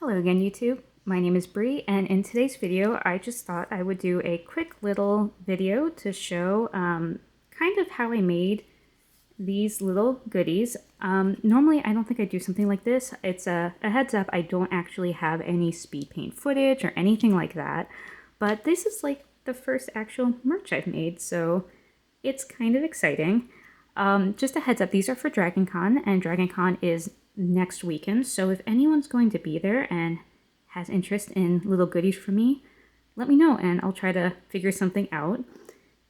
Hello again, YouTube. My name is Bree, and in today's video, I just thought I would do a quick little video to show kind of how I made these little goodies. Normally, I don't think I'd do something like this. It's a heads up, I don't actually have any speed paint footage or anything like that, but this is like the first actual merch I've made, so it's kind of exciting. Just a heads up, these are for Dragon Con, and Dragon Con is next weekend, so if anyone's going to be there and has interest in little goodies for me, let me know and I'll try to figure something out.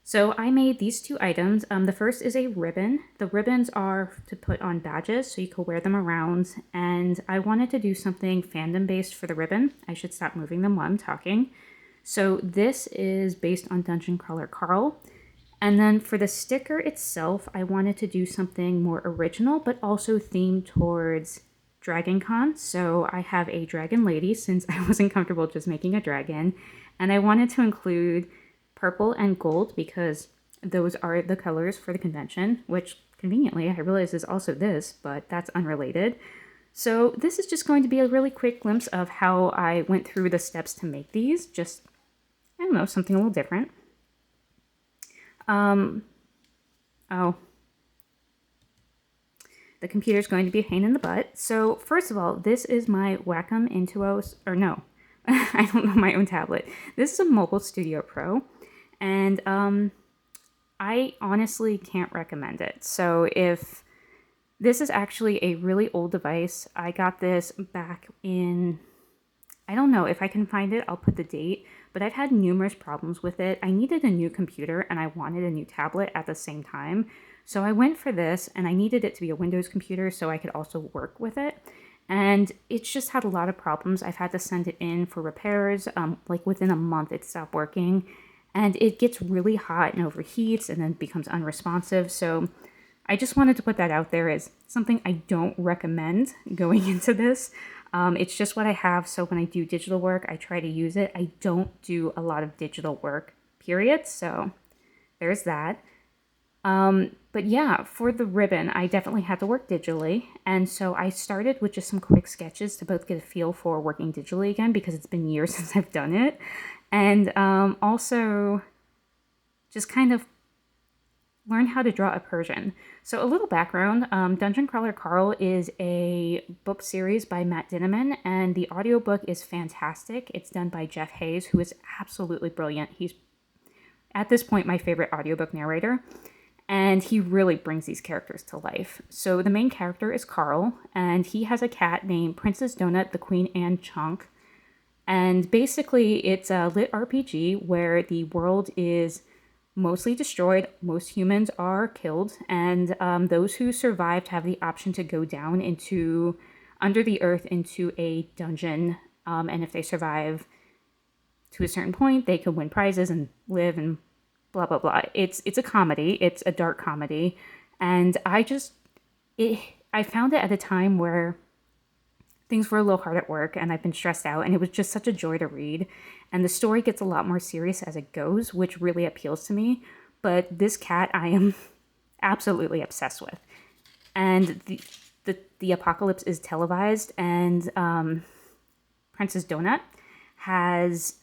So I made these two items. The first is a ribbon. The ribbons are to put on badges so you can wear them around, and I wanted to do something fandom based for the ribbon. I should stop moving them while I'm talking. So this is based on Dungeon Crawler Carl. And then for the sticker itself, I wanted to do something more original, but also themed towards Dragon Con. So I have a dragon lady since I wasn't comfortable just making a dragon. And I wanted to include purple and gold because those are the colors for the convention, which conveniently I realize is also this, but that's unrelated. So this is just going to be a really quick glimpse of how I went through the steps to make these. Just, I don't know, something a little different. The computer's going to be a pain in the butt. So first of all, this is my Wacom Intuos, or no, I don't know my own tablet. This is a Mobile Studio Pro, and I honestly can't recommend it. So if this is actually a really old device, I got this back in, I don't know if I can find it, I'll put the date, but I've had numerous problems with it. I needed a new computer and I wanted a new tablet at the same time. So I went for this, and I needed it to be a Windows computer so I could also work with it. And it's just had a lot of problems. I've had to send it in for repairs. Like within a month it stopped working, and it gets really hot and overheats and then becomes unresponsive. So I just wanted to put that out there as something I don't recommend going into this. It's just what I have, so when I do digital work, I try to use it. I don't do a lot of digital work, period, so there's that. But yeah, for the ribbon, I definitely had to work digitally, and so I started with just some quick sketches to both get a feel for working digitally again, because it's been years since I've done it, and also just kind of learn how to draw a Persian. So a little background, Dungeon Crawler Carl is a book series by Matt Dinneman, and the audiobook is fantastic. It's done by Jeff Hayes, who is absolutely brilliant. He's, at this point, my favorite audiobook narrator, and he really brings these characters to life. So the main character is Carl, and he has a cat named Princess Donut, the Queen Anne Chunk, and basically it's a lit RPG where the world is mostly destroyed, most humans are killed, and those who survived have the option to go down into under the earth into a dungeon, and if they survive to a certain point, they can win prizes and live and blah blah blah. It's a comedy, it's a dark comedy, and I found it at a time where things were a little hard at work and I've been stressed out, and it was just such a joy to read. And the story gets a lot more serious as it goes, which really appeals to me. But this cat I am absolutely obsessed with. And the apocalypse is televised, and Princess Donut has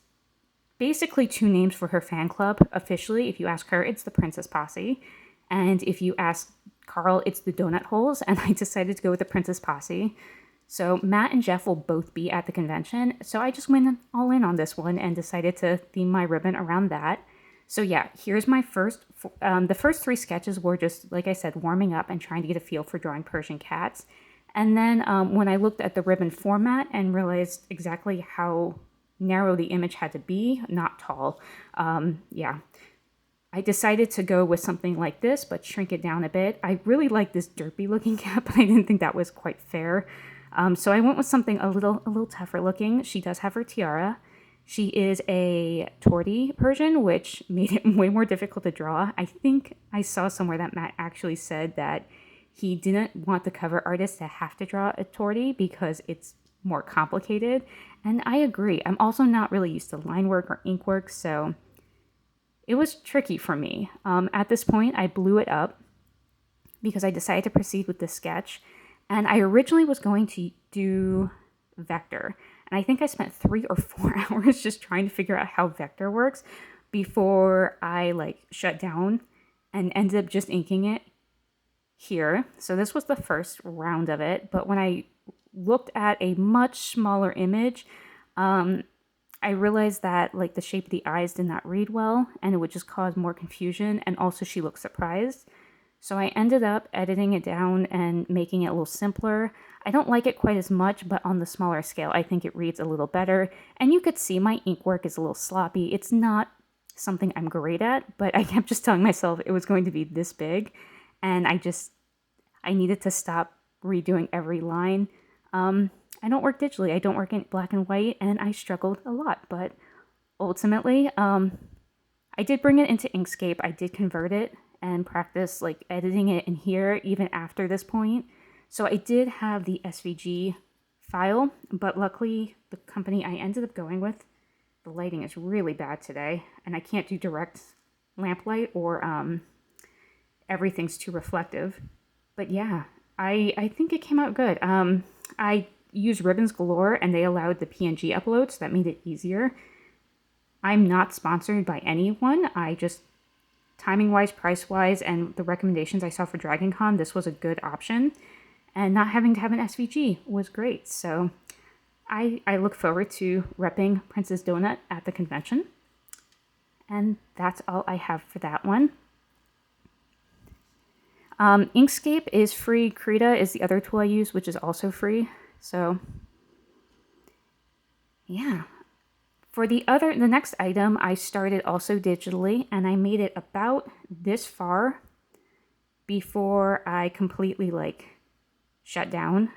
basically two names for her fan club. Officially, if you ask her, it's the Princess Posse. And if you ask Carl, it's the Donut Holes. And I decided to go with the Princess Posse. So Matt and Jeff will both be at the convention, so I just went all in on this one and decided to theme my ribbon around that. So yeah, here's my the first three sketches were just, like I said, warming up and trying to get a feel for drawing Persian cats. And then when I looked at the ribbon format and realized exactly how narrow the image had to be, not tall, yeah, I decided to go with something like this, but shrink it down a bit. I really like this derpy looking cat, but I didn't think that was quite fair. So I went with something a little tougher looking. She does have her tiara. She is a tortie Persian, which made it way more difficult to draw. I think I saw somewhere that Matt actually said that he didn't want the cover artist to have to draw a tortie because it's more complicated. And I agree. I'm also not really used to line work or ink work, so it was tricky for me. At this point, I blew it up because I decided to proceed with this sketch. And I originally was going to do vector. And I think I spent 3 or 4 hours just trying to figure out how vector works before I like shut down and ended up just inking it here. So this was the first round of it. But when I looked at a much smaller image, I realized that like the shape of the eyes did not read well and it would just cause more confusion. And also she looked surprised. So I ended up editing it down and making it a little simpler. I don't like it quite as much, but on the smaller scale, I think it reads a little better. And you could see my ink work is a little sloppy. It's not something I'm great at, but I kept just telling myself it was going to be this big. And I needed to stop redoing every line. I don't work digitally. I don't work in black and white, and I struggled a lot. But ultimately, I did bring it into Inkscape. I did convert it and practice like editing it in here even after this point. So I did have the SVG file, but luckily the company I ended up going with, the lighting is really bad today, and I can't do direct lamplight or everything's too reflective. But yeah, I think it came out good. I used Ribbons Galore and they allowed the PNG upload, so that made it easier. I'm not sponsored by anyone. I just, timing-wise, price-wise, and the recommendations I saw for Dragon Con, this was a good option. And not having to have an SVG was great. So I look forward to repping Princess Donut at the convention. And that's all I have for that one. Inkscape is free. Krita is the other tool I use, which is also free. So yeah. For the next item, I started also digitally, and I made it about this far before I completely like shut down.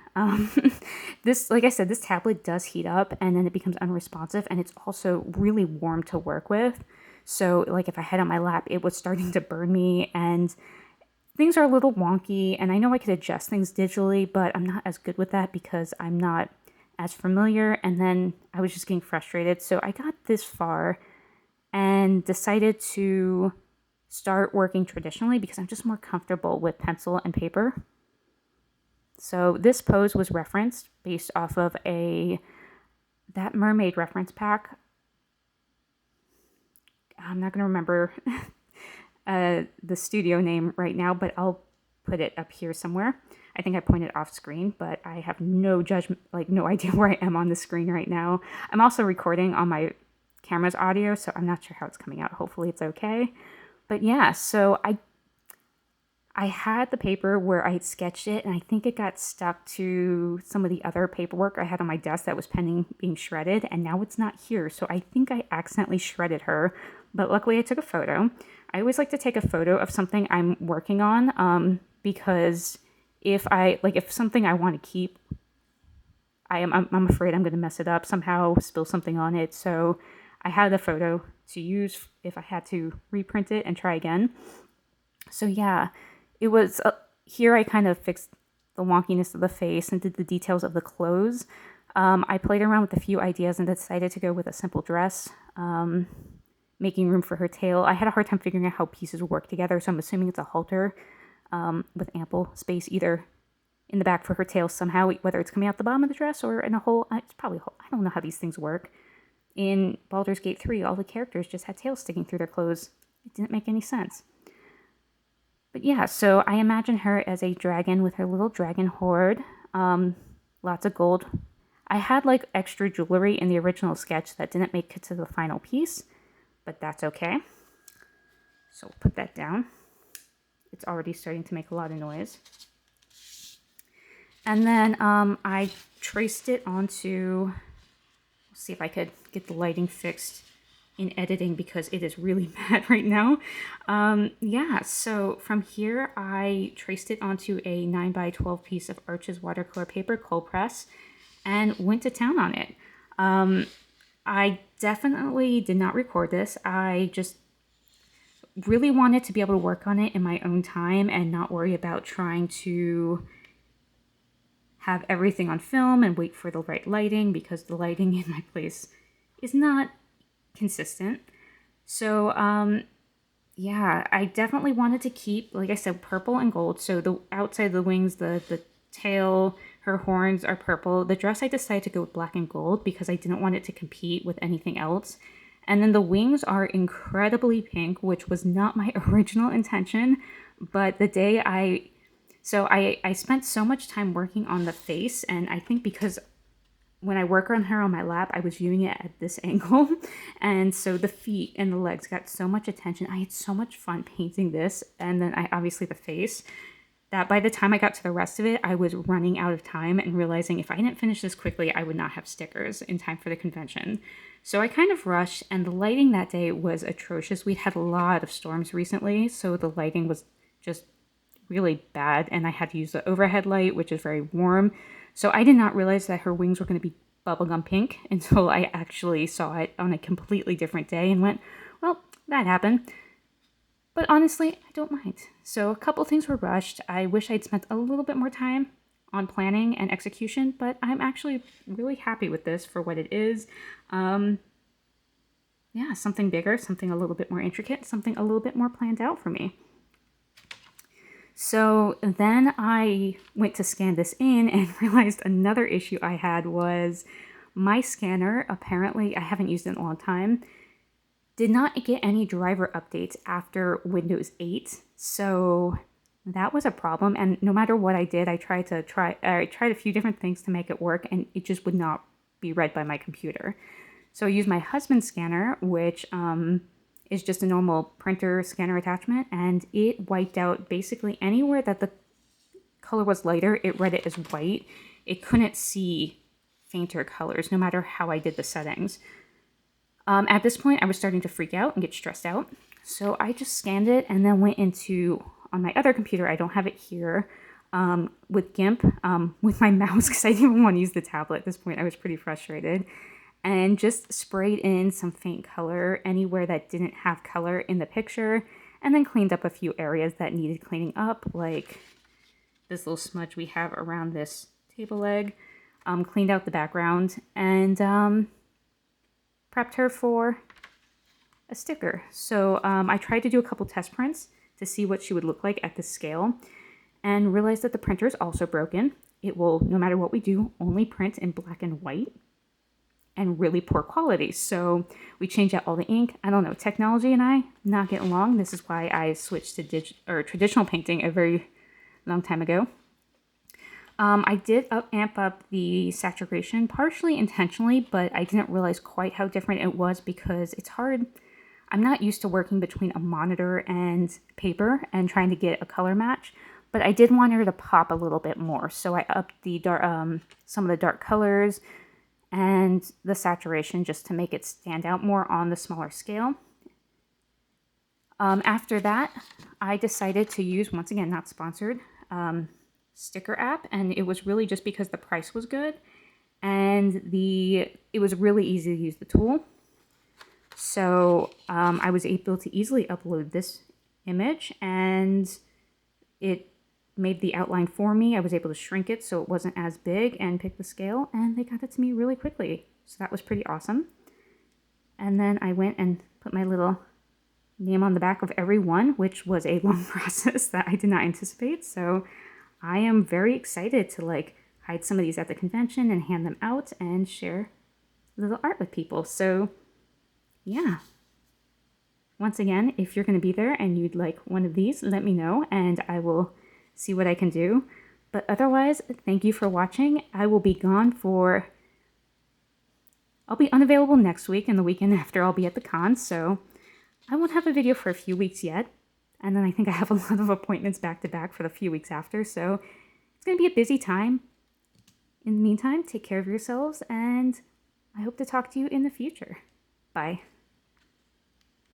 This, like I said, this tablet does heat up and then it becomes unresponsive, and it's also really warm to work with. So like if I had it on my lap, it was starting to burn me, and things are a little wonky, and I know I could adjust things digitally, but I'm not as good with that because I'm not as familiar, and then I was just getting frustrated. So I got this far and decided to start working traditionally because I'm just more comfortable with pencil and paper. So this pose was referenced based off of that mermaid reference pack. I'm not going to remember the studio name right now, but I'll put it up here somewhere. I think I pointed off screen, but I have no judgment, like no idea where I am on the screen right now. I'm also recording on my camera's audio, so I'm not sure how it's coming out. Hopefully it's okay. But yeah, so I had the paper where I had sketched it, and I think it got stuck to some of the other paperwork I had on my desk that was pending being shredded, and now it's not here. So I think I accidentally shredded her, but luckily I took a photo. I always like to take a photo of something I'm working on, because if something I want to keep, I'm afraid I'm going to mess it up somehow, spill something on it. So I had a photo to use if I had to reprint it and try again. So yeah, it was here I kind of fixed the wonkiness of the face and did the details of the clothes. I played around with a few ideas and decided to go with a simple dress, making room for her tail. I had a hard time figuring out how pieces work together, so I'm assuming it's a halter with ample space either in the back for her tail somehow, whether it's coming out the bottom of the dress or in a hole. It's probably a hole. I don't know how these things work. In Baldur's Gate 3, all the characters just had tails sticking through their clothes. It didn't make any sense. But yeah, so I imagine her as a dragon with her little dragon hoard. Lots of gold. I had like extra jewelry in the original sketch that didn't make it to the final piece, but that's okay. So we'll put that down. It's already starting to make a lot of noise. And then I traced it onto, let's see if I could get the lighting fixed in editing because it is really bad right now. Yeah, so from here I traced it onto a 9x12 piece of Arches watercolor paper, cold press, and went to town on it. I definitely did not record this. I just really wanted to be able to work on it in my own time and not worry about trying to have everything on film and wait for the right lighting because the lighting in my place is not consistent. So yeah, I definitely wanted to keep, like I said, purple and gold. So the outside of the wings, the tail, Her horns are purple. The dress I decided to go with black and gold because I didn't want it to compete with anything else. And then the wings are incredibly pink, which was not my original intention. But the day I spent so much time working on the face, and I think because when I work on her on my lap, I was viewing it at this angle. And so the feet and the legs got so much attention. I had so much fun painting this. And then obviously the face, that by the time I got to the rest of it, I was running out of time and realizing if I didn't finish this quickly, I would not have stickers in time for the convention. So I kind of rushed, and the lighting that day was atrocious. We'd had a lot of storms recently, so the lighting was just really bad, and I had to use the overhead light, which is very warm. So I did not realize that her wings were going to be bubblegum pink until I actually saw it on a completely different day and went, well, that happened. But honestly, I don't mind. So a couple things were rushed. I wish I'd spent a little bit more time on planning and execution, but I'm actually really happy with this for what it is. Yeah, something bigger, something a little bit more intricate, something a little bit more planned out for me. So then I went to scan this in and realized another issue I had was my scanner, apparently, I haven't used it in a long time, did not get any driver updates after Windows 8. So that was a problem. And no matter what I did, I tried a few different things to make it work, and it just would not be read by my computer. So I used my husband's scanner, which is just a normal printer scanner attachment, and it wiped out basically anywhere that the color was lighter, it read it as white. It couldn't see fainter colors, no matter how I did the settings. At this point, I was starting to freak out and get stressed out. So I just scanned it and then went into, on my other computer, I don't have it here, with GIMP, with my mouse, because I didn't even want to use the tablet at this point. I was pretty frustrated. And just sprayed in some faint color anywhere that didn't have color in the picture, and then cleaned up a few areas that needed cleaning up, like this little smudge we have around this table leg, cleaned out the background, and prepped her for a sticker. So I tried to do a couple test prints to see what she would look like at this scale, and realized that the printer is also broken. It will, no matter what we do, only print in black and white, and really poor quality. So we changed out all the ink. I don't know, technology and I not getting along. This is why I switched to traditional painting a very long time ago. I did amp up the saturation, partially intentionally, but I didn't realize quite how different it was because it's hard. I'm not used to working between a monitor and paper and trying to get a color match, but I did want her to pop a little bit more. So I upped the some of the dark colors and the saturation just to make it stand out more on the smaller scale. After that, I decided to use, once again, not sponsored, sticker app, and it was really just because the price was good and it was really easy to use the tool. So I was able to easily upload this image, and it made the outline for me. I was able to shrink it so it wasn't as big and pick the scale, and they got it to me really quickly. So that was pretty awesome. And then I went and put my little name on the back of every one, which was a long process that I did not anticipate. So I am very excited to hide some of these at the convention and hand them out and share little art with people. So yeah. Once again, if you're going to be there and you'd like one of these, let me know and I will see what I can do. But otherwise, thank you for watching. I will be gone I'll be unavailable next week, and the weekend after I'll be at the con, so I won't have a video for a few weeks yet. And then I think I have a lot of appointments back to back for the few weeks after, so it's going to be a busy time. In the meantime, take care of yourselves, and I hope to talk to you in the future. Bye.